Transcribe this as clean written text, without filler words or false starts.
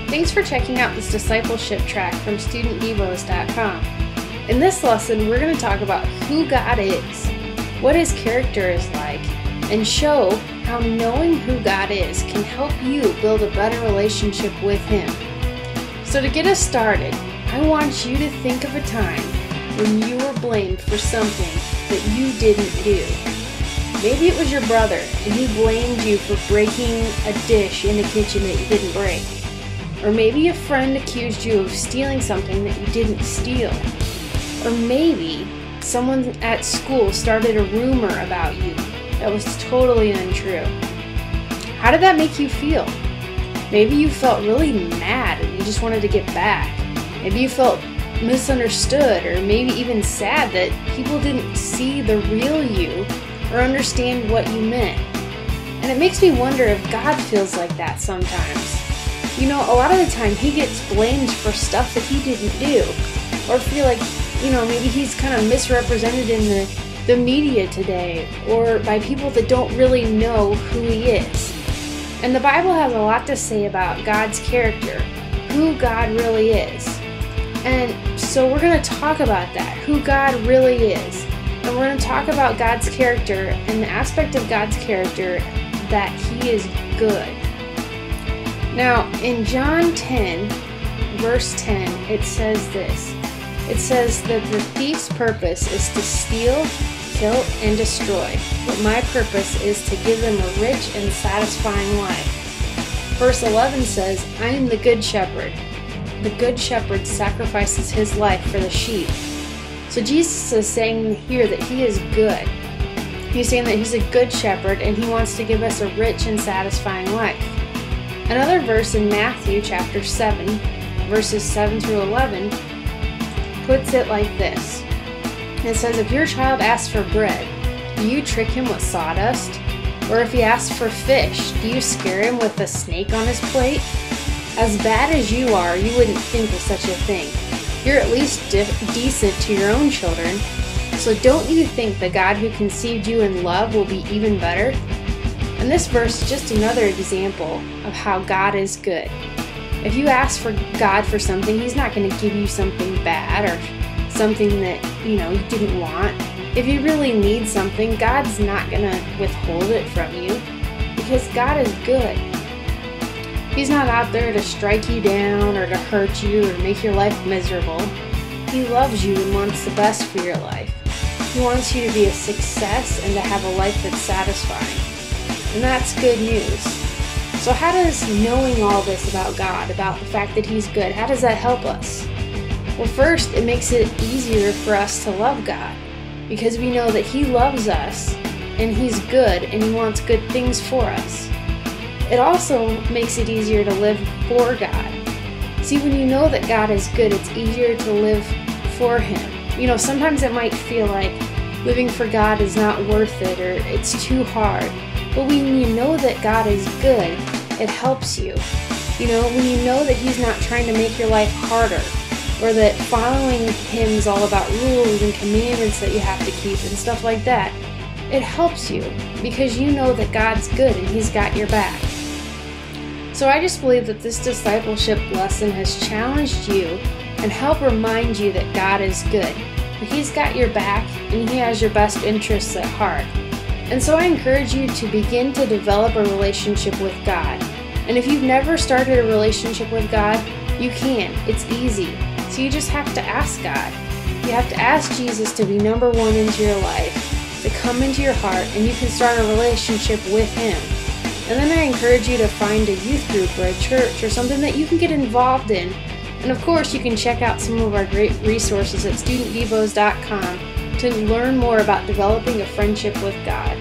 Thanks for checking out this discipleship track from StudentDevos.com. In this lesson, we're going to talk about who God is, what His character is like, and show how knowing who God is can help you build a better relationship with Him. So to get us started, I want you to think of a time when you were blamed for something that you didn't do. Maybe it was your brother and he blamed you for breaking a dish in the kitchen that you didn't break. Or maybe a friend accused you of stealing something that you didn't steal. Or maybe someone at school started a rumor about you that was totally untrue. How did that make you feel? Maybe you felt really mad and you just wanted to get back. Maybe you felt misunderstood, or maybe even sad that people didn't see the real you or understand what you meant. And it makes me wonder if God feels like that sometimes. You know, a lot of the time He gets blamed for stuff that He didn't do, or feel like, maybe He's kind of misrepresented in the media today, or by people that don't really know who He is. And the Bible has a lot to say about God's character, who God really is. And so we're going to talk about that, who God really is. And we're going to talk about God's character and the aspect of God's character that He is good. Now, in John 10, verse 10, it says this. It says that the thief's purpose is to steal, kill, and destroy, but my purpose is to give them a rich and satisfying life. Verse 11 says, I am the good shepherd. The good shepherd sacrifices his life for the sheep. So Jesus is saying here that He is good. He's saying that He's a good shepherd and He wants to give us a rich and satisfying life. Another verse in Matthew chapter 7, verses 7 through 11, puts it like this. It says, if your child asks for bread, do you trick him with sawdust? Or if he asks for fish, do you scare him with a snake on his plate? As bad as you are, you wouldn't think of such a thing. You're at least decent to your own children. So don't you think the God who conceived you in love will be even better? And this verse is just another example of how God is good. If you ask for God for something, He's not going to give you something bad or something that, you didn't want. If you really need something, God's not going to withhold it from you because God is good. He's not out there to strike you down or to hurt you or make your life miserable. He loves you and wants the best for your life. He wants you to be a success and to have a life that's satisfying. And that's good news. So how does knowing all this about God, about the fact that He's good, how does that help us? Well, first, it makes it easier for us to love God because we know that He loves us and He's good and He wants good things for us. It also makes it easier to live for God. See, when you know that God is good, it's easier to live for Him. Sometimes it might feel like living for God is not worth it or it's too hard. But when you know that God is good, it helps you. When you know that He's not trying to make your life harder, or that following Him is all about rules and commandments that you have to keep and stuff like that, it helps you because you know that God's good and He's got your back. So I just believe that this discipleship lesson has challenged you and helped remind you that God is good, that He's got your back and He has your best interests at heart. And so I encourage you to begin to develop a relationship with God. And if you've never started a relationship with God, you can. It's easy. So you just have to ask God. You have to ask Jesus to be number one into your life, to come into your heart, and you can start a relationship with Him. And then I encourage you to find a youth group or a church or something that you can get involved in. And of course, you can check out some of our great resources at StudentDevos.com to learn more about developing a friendship with God.